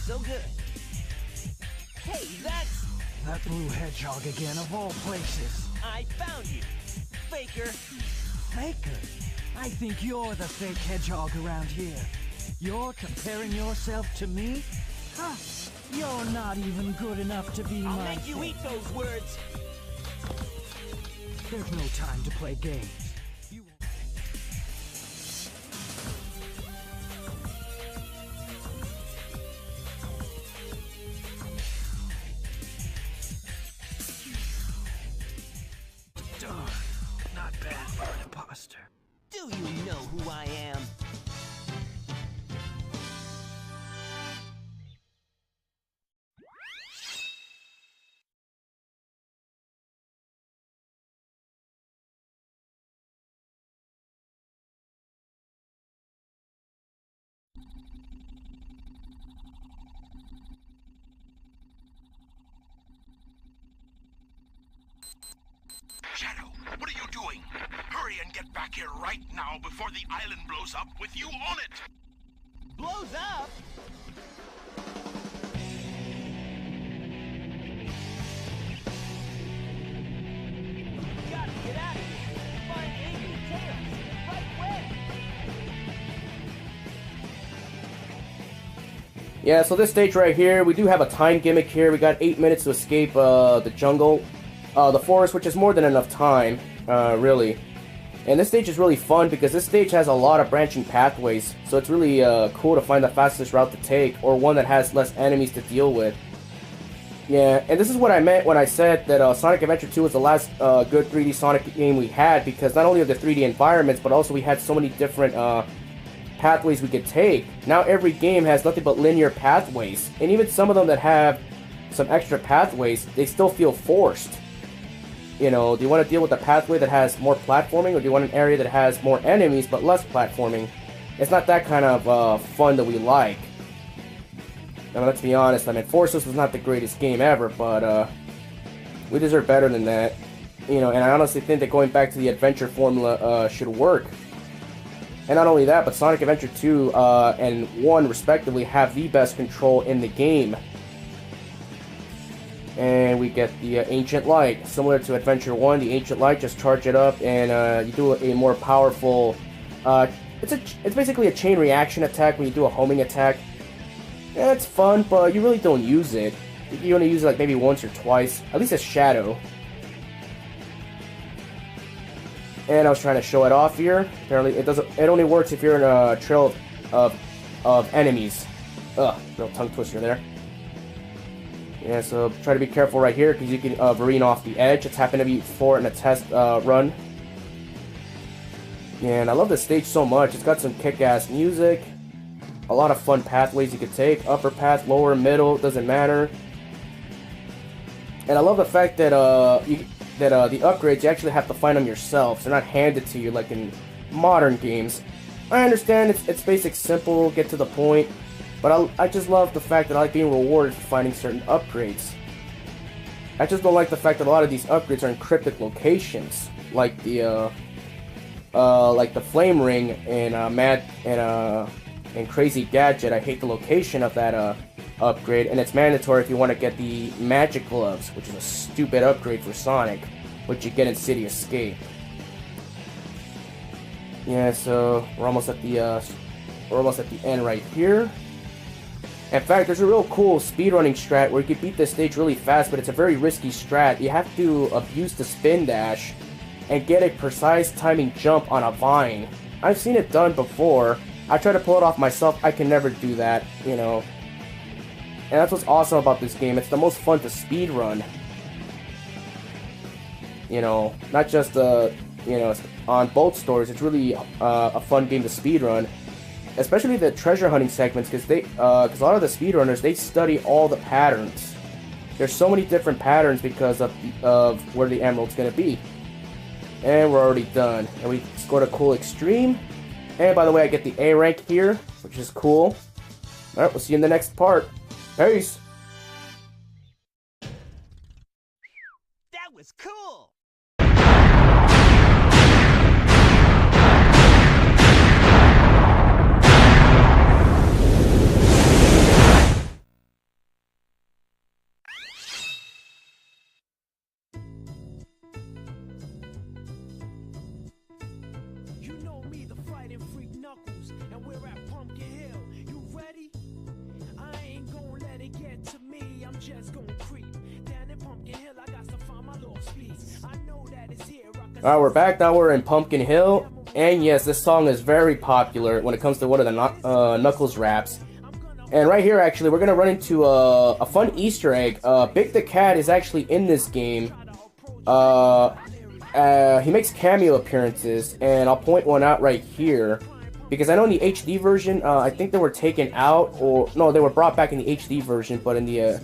So good. Hey, that's... That blue hedgehog again, of all places. I found you, faker. Faker? I think you're the fake hedgehog around here. You're comparing yourself to me? Huh? You're not even good enough to be I'll my make you eat those words. There's no time to play games. Not bad for an imposter. Do you know who I am? Shadow, what are you doing? Hurry and get back here right now before the island blows up with you on it! Blows up? Gotta get out of here. Find Amy and Tails. Right away. Yeah, so this stage right here, we do have a time gimmick here. We got 8 minutes to escape the jungle. The forest, which is more than enough time, really. And this stage is really fun because this stage has a lot of branching pathways, so it's really cool to find the fastest route to take, or one that has less enemies to deal with. Yeah, and this is what I meant when I said that Sonic Adventure 2 was the last good 3D Sonic game we had, because not only are the 3D environments, but also we had so many different pathways we could take. Now every game has nothing but linear pathways, and even some of them that have some extra pathways, they still feel forced. You know, do you want to deal with a pathway that has more platforming, or do you want an area that has more enemies but less platforming? It's not that kind of fun that we like. Now, let's be honest, I mean, Forces was not the greatest game ever, but we deserve better than that. You know, and I honestly think that going back to the adventure formula should work. And not only that, but Sonic Adventure 2 and 1, respectively, have the best control in the game. And we get the Ancient Light. Similar to Adventure 1, the Ancient Light, just charge it up and you do a more powerful... it's basically a chain reaction attack when you do a homing attack. Yeah, it's fun, but you really don't use it. You only use it like maybe once or twice, at least as Shadow. And I was trying to show it off here. Apparently it doesn't. It only works if you're in a trail of enemies. Ugh, real tongue twister there. Yeah, so try to be careful right here, because you can careen off the edge. It's happened to me before in a test run. And I love this stage so much. It's got some kick-ass music. A lot of fun pathways you could take. Upper path, lower, middle, doesn't matter. And I love the fact that the upgrades, you actually have to find them yourself. They're not handed to you like in modern games. I understand it's basic, simple, get to the point. But I just love the fact that I like being rewarded for finding certain upgrades. I just don't like the fact that a lot of these upgrades are in cryptic locations, like the Flame Ring and Crazy Gadget. I hate the location of that upgrade, and it's mandatory if you want to get the Magic Gloves, which is a stupid upgrade for Sonic, which you get in City Escape. Yeah, so we're almost at the end right here. In fact, there's a real cool speedrunning strat where you can beat this stage really fast, but it's a very risky strat. You have to abuse the spin dash and get a precise timing jump on a vine. I've seen it done before. I try to pull it off myself. I can never do that, you know. And that's what's awesome about this game. It's the most fun to speedrun. You know, not just you know, on both stores. It's really a fun game to speedrun, especially the treasure hunting segments, because a lot of the speedrunners, they study all the patterns. There's so many different patterns because of where the emerald's gonna be. And we're already done. And we scored a cool extreme. And by the way, I get the A rank here, which is cool. Alright, we'll see you in the next part. Peace! That was cool! You know me, the fighting freak Knuckles, and we're at Pumpkin Hill. You ready? I ain't gonna let it get to me. I'm just gonna creep down in Pumpkin Hill. I got to find my lost piece. I know that it's here. Alright, we're back. Now we're in Pumpkin Hill. And yes, this song is very popular when it comes to one of the Knuckles raps. And right here, actually, we're gonna run into a fun Easter egg. Big the Cat is actually in this game. He makes cameo appearances, and I'll point one out right here. Because I know in the HD version, I think they were taken out, or no, they were brought back in the HD version, but in the,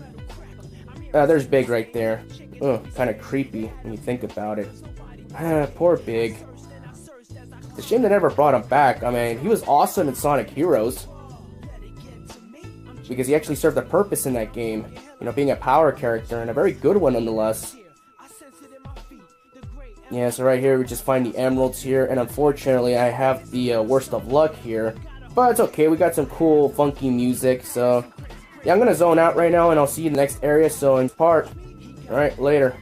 there's Big right there. Kind of creepy when you think about it. Poor Big. It's a shame they never brought him back. I mean, he was awesome in Sonic Heroes. Because he actually served a purpose in that game. You know, being a power character, and a very good one nonetheless. Yeah, so right here we just find the emeralds here, and unfortunately I have the worst of luck here. But it's okay, we got some cool, funky music, so... Yeah, I'm gonna zone out right now, and I'll see you in the next area, so in part. Alright, later.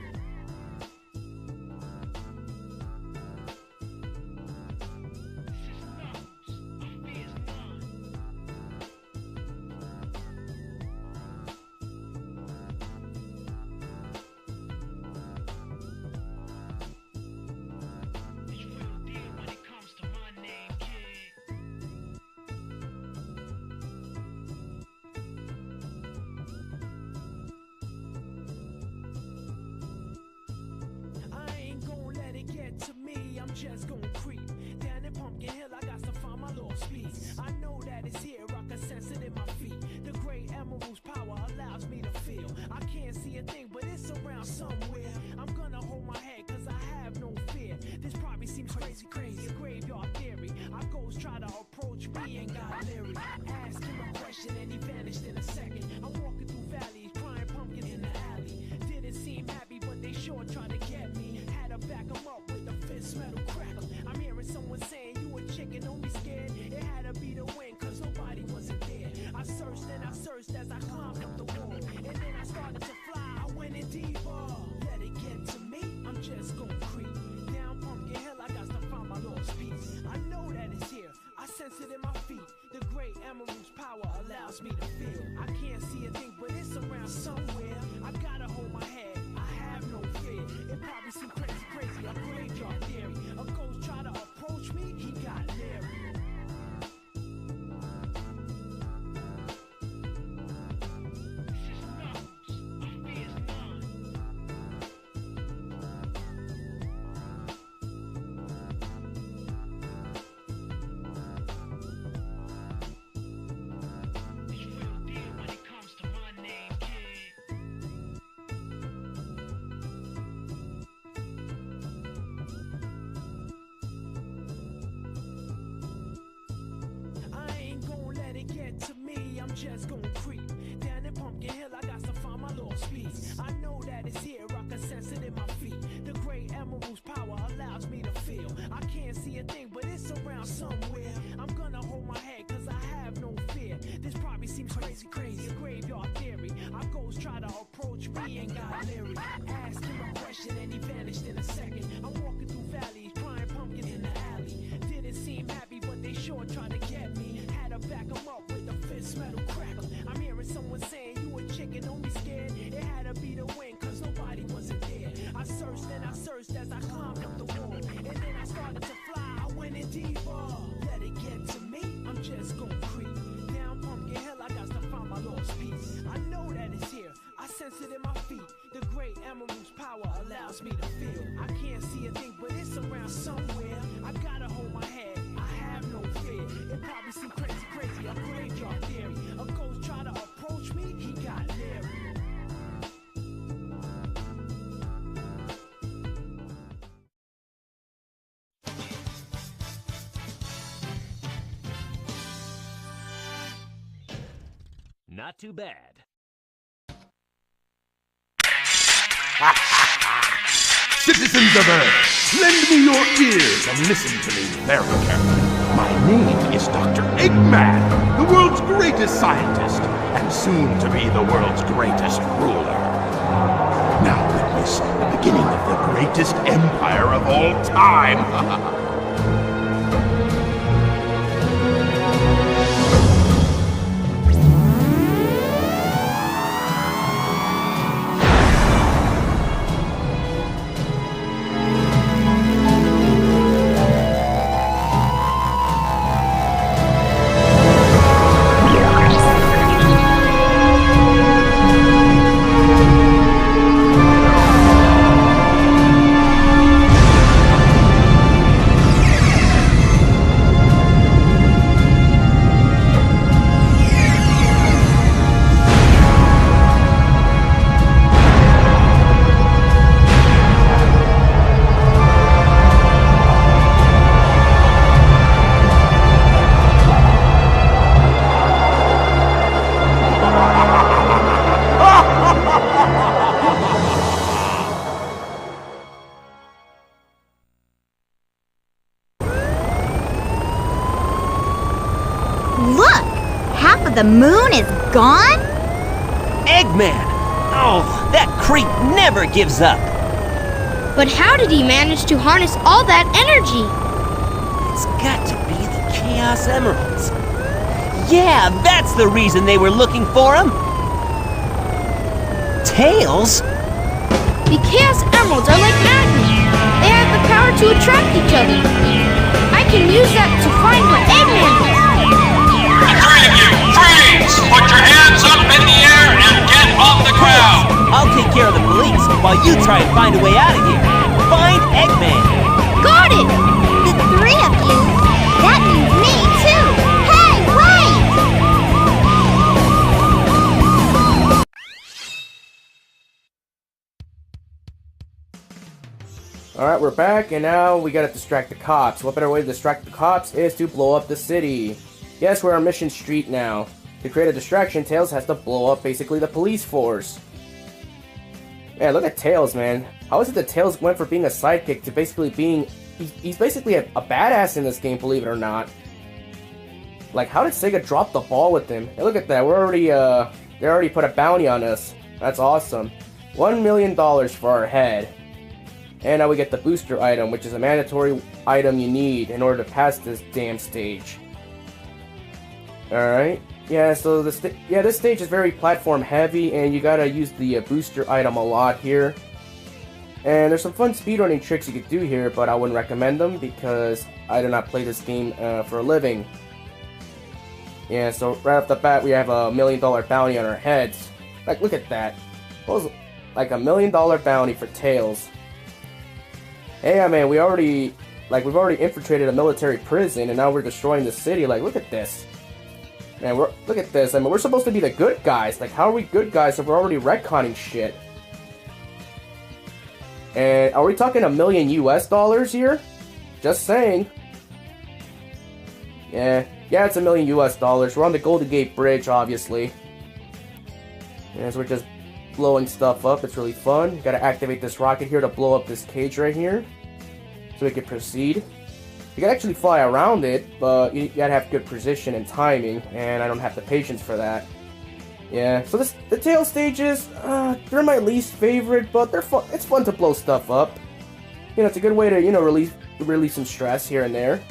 Just gonna creep down in Pumpkin Hill. I got to find my lost piece. I know that it's here. I can sense it in my feet. The great emerald's power allows me to feel. I can't see a thing, but it's around somewhere. I'm gonna hold my head, cause I have no fear. This probably seems crazy, a graveyard theory. Our ghosts try to approach me and got leery. Asked him a question and he vanished in a second. I'm walking through valleys, crying pumpkins in the alley. Didn't seem happy, but they sure tried to get me. Had to back them up with a fist metal crackle. I'm hearing someone saying you a chicken, don't be scared. It had to be the wind, cause nobody wasn't there. I searched and I searched as I climbed up the wall. And then I started to fly, I went in deeper. Let it get to me, I'm just gonna creep down Pumpkin Hill. I got to find my lost piece. I know that it's here, I sense it in my feet. The great emerald's power allows me to feel. I can't see a thing, but it's around somewhere. I gotta hold my head, I have no fear. It probably seems crazy, a graveyard theory. A ghost try to approach me, he got leery. To me, I'm just gonna creep down in Pumpkin Hill. I got to find my lost piece. I know that it's here, I can sense it in my feet. The great emerald's power allows me to feel. I can't see a thing, but it's around somewhere. I'm gonna hold my head, cause I have no fear. This probably seems crazy, a graveyard theory. Our ghosts try to approach me and got leery. Asked him a question and he vanished in a second. I'm walking through valleys, crying pumpkins in the alley. Didn't seem happy, but they sure tried to get me. Had to back them up with a fist metal crackle. I'm hearing someone saying you a chicken, don't be scared. It had to be the wind, cause nobody wasn't there. I searched and I searched as I climbed up the wall. And then I started to fly, I went in deeper. Let it get to me, I'm just gonna creep down Pumpkin Hill. I got to find my lost piece. I know that it's here, I sense it in my feet. The great emerald's power Not too bad. Citizens of Earth, lend me your ears and listen to me very carefully. My name is Dr. Eggman, the world's greatest scientist, and soon to be the world's greatest ruler. Now witness the beginning of the greatest empire of all time. Look! Half of the moon is gone? Eggman! Oh, that creep never gives up. But how did he manage to harness all that energy? It's got to be the Chaos Emeralds. Yeah, that's the reason they were looking for him. Tails? The Chaos Emeralds are like magnets. They have the power to attract each other. I can use that to find where Eggman is. The three of you, freeze! Put your hands up in the air and get on the ground! I'll take care of the police while you try and find a way out of here. Find Eggman. Got it! The three of you? That means me, too! Hey, wait! Alright, we're back, and now we gotta distract the cops. What better way to distract the cops is to blow up the city. Yes, we're on Mission Street now. To create a distraction, Tails has to blow up basically the police force. Yeah, look at Tails, man. How is it that Tails went from being a sidekick to basically being... He's basically a badass in this game, believe it or not. Like, how did SEGA drop the ball with him? Hey, look at that. We're already, they already put a bounty on us. That's awesome. $1 million for our head. And now we get the booster item, which is a mandatory item you need in order to pass this damn stage. Alright. Yeah, so this stage is very platform heavy, and you gotta use the booster item a lot here. And there's some fun speedrunning tricks you could do here, but I wouldn't recommend them because I do not play this game for a living. Yeah, so right off the bat, we have a $1 million bounty on our heads. Like, look at that. What was like $1 million bounty for Tails. Hey, man, we've already infiltrated a military prison, and now we're destroying the city. Like, look at this. Man, look at this. I mean, we're supposed to be the good guys. Like, how are we good guys if we're already retconning shit? And are we talking $1 million US here? Just saying. Yeah, it's $1 million US. We're on the Golden Gate Bridge, obviously. As we're just blowing stuff up, it's really fun. Gotta activate this rocket here to blow up this cage right here, so we can proceed. You can actually fly around it, but you gotta have good precision and timing, and I don't have the patience for that. Yeah, so the tail stages, they're my least favorite, but they're fun. It's fun to blow stuff up. You know, it's a good way to, you know, release some stress here and there.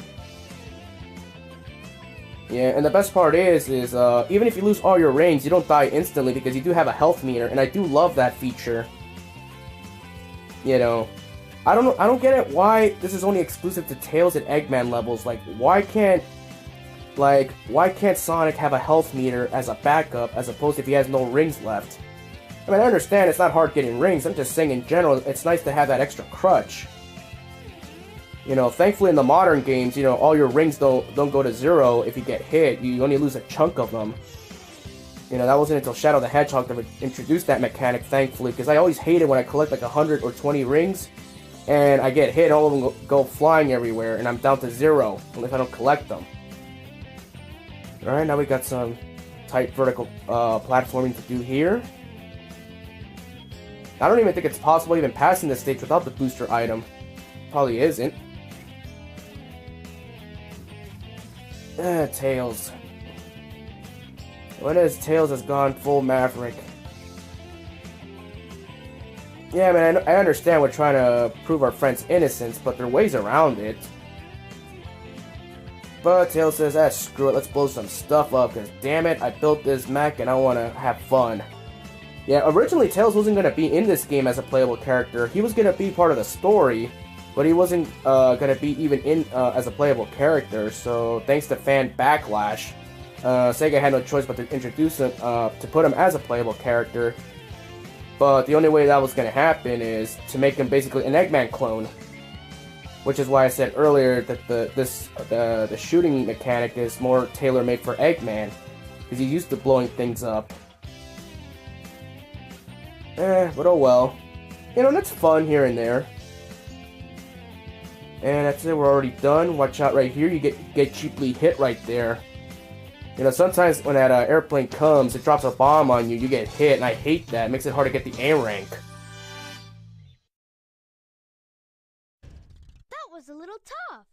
Yeah, and the best part is even if you lose all your rings, you don't die instantly because you do have a health meter, and I do love that feature. You know, I don't get it why this is only exclusive to Tails and Eggman levels. Like, why can't Sonic have a health meter as a backup as opposed to if he has no rings left? I mean, I understand it's not hard getting rings. I'm just saying in general, it's nice to have that extra crutch. You know, thankfully in the modern games, you know, all your rings don't go to zero if you get hit. You only lose a chunk of them. You know, that wasn't until Shadow the Hedgehog that introduced that mechanic, thankfully, because I always hated when I collect like 100 or 20 rings, and I get hit, all of them go flying everywhere, and I'm down to zero, if I don't collect them. Alright, now we got some type vertical platforming to do here. I don't even think it's possible even passing this stage without the booster item. Probably isn't. Tails. When is Tails has gone full Maverick? Yeah, man, I understand we're trying to prove our friend's innocence, but there are ways around it. But Tails says, ah, screw it, let's blow some stuff up, because damn it, I built this mech and I want to have fun. Yeah, originally Tails wasn't going to be in this game as a playable character. He was going to be part of the story, but he wasn't going to be even in as a playable character. So thanks to fan backlash, Sega had no choice but to introduce him, to put him as a playable character. But the only way that was going to happen is to make him basically an Eggman clone. Which is why I said earlier that the shooting mechanic is more tailor-made for Eggman, because he's used to blowing things up. But oh well. You know, that's fun here and there. And that's it, we're already done. Watch out right here, you get cheaply hit right there. You know, sometimes when that airplane comes, it drops a bomb on you, you get hit, and I hate that. It makes it hard to get the A rank. That was a little tough.